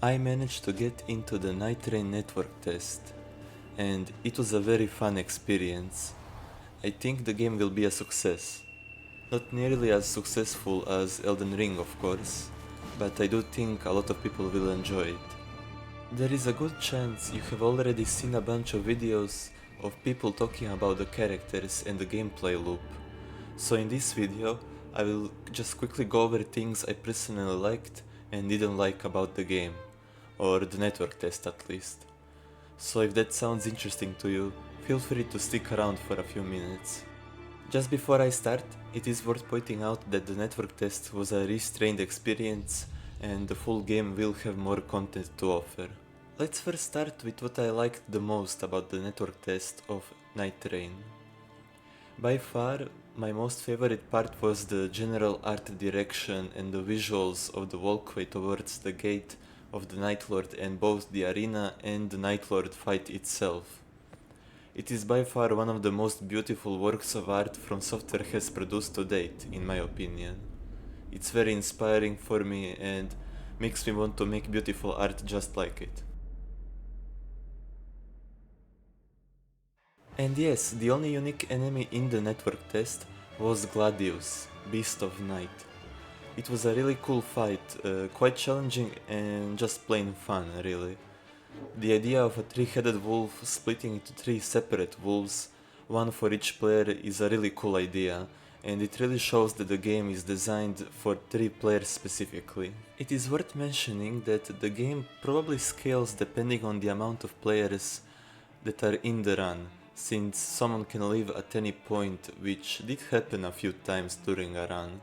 I managed to get into the Nightreign network test, and it was a very fun experience. I think the game will be a success. Not nearly as successful as Elden Ring, of course, but I do think a lot of people will enjoy it. There is a good chance you have already seen a bunch of videos of people talking about the characters and the gameplay loop. So in this video, I will just quickly go over things I personally liked and didn't like about the game, or the network test at least. So if that sounds interesting to you, feel free to stick around for a few minutes. Just before I start, it is worth pointing out that the network test was a restrained experience and the full game will have more content to offer. Let's first start with what I liked the most about the network test of Nightreign. By far, my most favorite part was the general art direction and the visuals of the walkway towards the gate of the Night Lord and both the arena and the Night Lord fight itself. It is by far one of the most beautiful works of art From Software has produced to date, in my opinion. It's very inspiring for me and makes me want to make beautiful art just like it. And yes, the only unique enemy in the network test was Gladius, Beast of Night. It was a really cool fight, quite challenging and just plain fun, really. The idea of a three-headed wolf splitting into three separate wolves, one for each player, is a really cool idea, and it really shows that the game is designed for 3 players specifically. It is worth mentioning that the game probably scales depending on the amount of players that are in the run, since someone can leave at any point, which did happen a few times during a run.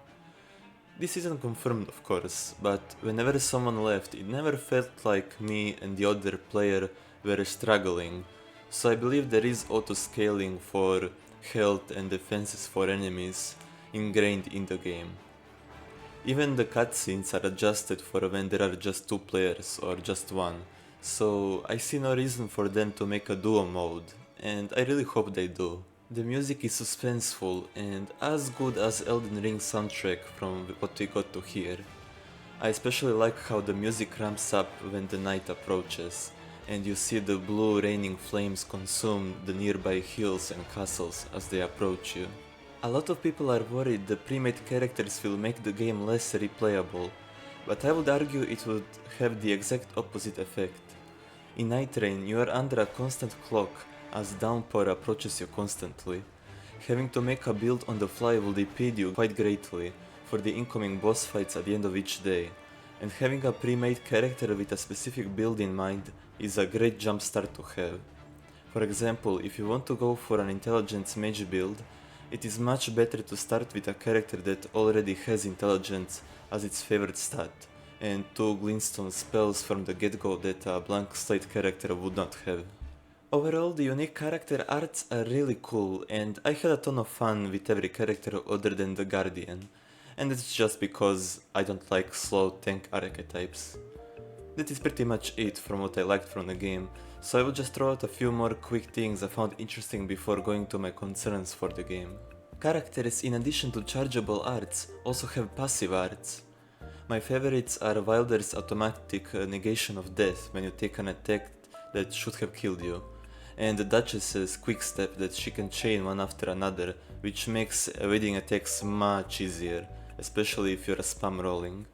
This isn't confirmed, of course, but whenever someone left, it never felt like me and the other player were struggling, so I believe there is auto-scaling for health and defenses for enemies ingrained in the game. Even the cutscenes are adjusted for when there are just 2 players or just 1, so I see no reason for them to make a duo mode, and I really hope they do. The music is suspenseful and as good as Elden Ring soundtrack from what we got to hear. I especially like how the music ramps up when the night approaches, and you see the blue raining flames consume the nearby hills and castles as they approach you. A lot of people are worried the pre-made characters will make the game less replayable, but I would argue it would have the exact opposite effect. In Nightreign you are under a constant clock as downpour approaches you constantly. Having to make a build on the fly will impede you quite greatly for the incoming boss fights at the end of each day, and having a pre-made character with a specific build in mind is a great jump start to have. For example, if you want to go for an intelligence mage build, it is much better to start with a character that already has intelligence as its favorite stat, and 2 glintstone spells from the get-go that a blank slate character would not have. Overall, the unique character arts are really cool, and I had a ton of fun with every character other than the Guardian, and it's just because I don't like slow tank archetypes. That is pretty much it from what I liked from the game, so I will just throw out a few more quick things I found interesting before going to my concerns for the game. Characters, in addition to chargeable arts, also have passive arts. My favorites are Wilder's automatic negation of death when you take an attack that should have killed you, and the Duchess's quick step that she can chain one after another, which makes evading attacks much easier, especially if you're spam rolling.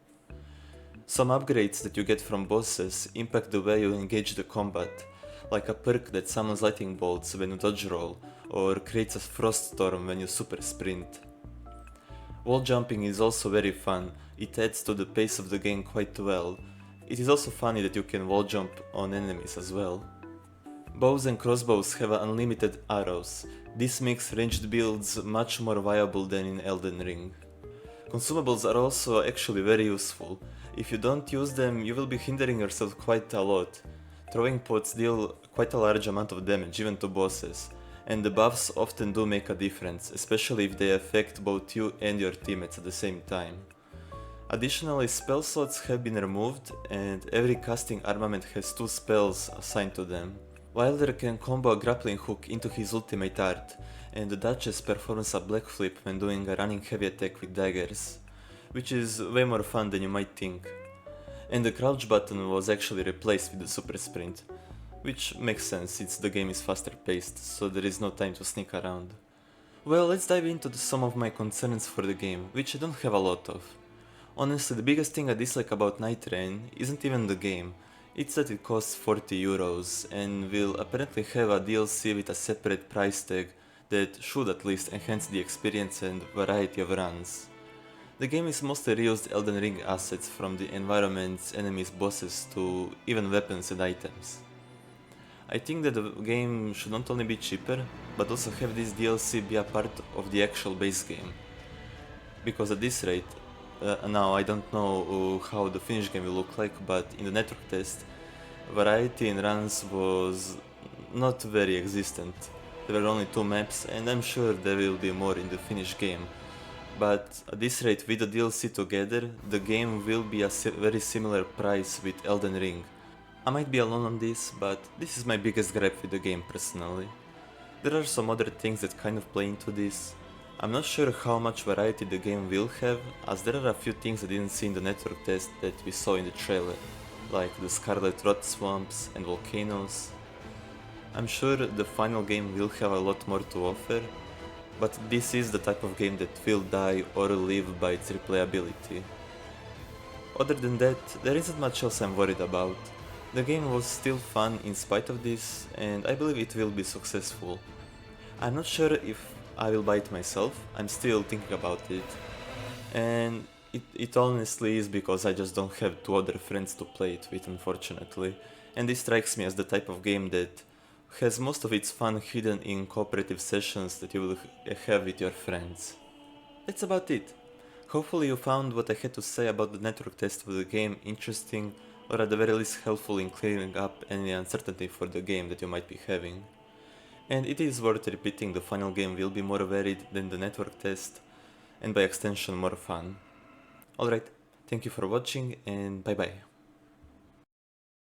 Some upgrades that you get from bosses impact the way you engage the combat, like a perk that summons lightning bolts when you dodge roll, or creates a frost storm when you super sprint. Wall jumping is also very fun, it adds to the pace of the game quite well. It is also funny that you can wall jump on enemies as well. Bows and crossbows have unlimited arrows. This makes ranged builds much more viable than in Elden Ring. Consumables are also actually very useful. If you don't use them, you will be hindering yourself quite a lot. Throwing pots deal quite a large amount of damage even to bosses, and the buffs often do make a difference, especially if they affect both you and your teammates at the same time. Additionally, spell slots have been removed, and every casting armament has 2 spells assigned to them. Wilder can combo a grappling hook into his ultimate art, and the Duchess performs a black flip when doing a running heavy attack with daggers, which is way more fun than you might think. and the crouch button was actually replaced with the super sprint, which makes sense since the game is faster paced, so there is no time to sneak around. Well, let's dive into some of my concerns for the game, which I don't have a lot of. Honestly, the biggest thing I dislike about Nightreign isn't even the game, it's that it costs 40 euros and will apparently have a DLC with a separate price tag that should at least enhance the experience and variety of runs. The game is mostly reused Elden Ring assets from the environments, enemies, bosses to even weapons and items. I think that the game should not only be cheaper, but also have this DLC be a part of the actual base game. Because at this rate, now I don't know how the finished game will look like, but in the network test, variety in runs was not very existent. There were only 2 maps, and I'm sure there will be more in the finished game. But at this rate, with the DLC together, the game will be a very similar price with Elden Ring. I might be alone on this, but this is my biggest gripe with the game personally. There are some other things that kind of play into this. I'm not sure how much variety the game will have, as there are a few things I didn't see in the network test that we saw in the trailer, like the Scarlet Rot swamps and volcanoes. I'm sure the final game will have a lot more to offer, but this is the type of game that will die or live by its replayability. Other than that, there isn't much else I'm worried about. The game was still fun in spite of this, and I believe it will be successful. I'm not sure if I will buy it myself, I'm still thinking about it. And it honestly is because I just don't have 2 other friends to play it with, unfortunately. And this strikes me as the type of game that has most of its fun hidden in cooperative sessions that you will have with your friends. That's about it. Hopefully you found what I had to say about the network test of the game interesting, or at the very least helpful in clearing up any uncertainty for the game that you might be having. And it is worth repeating, the final game will be more varied than the network test, and by extension more fun. Alright, thank you for watching and bye bye.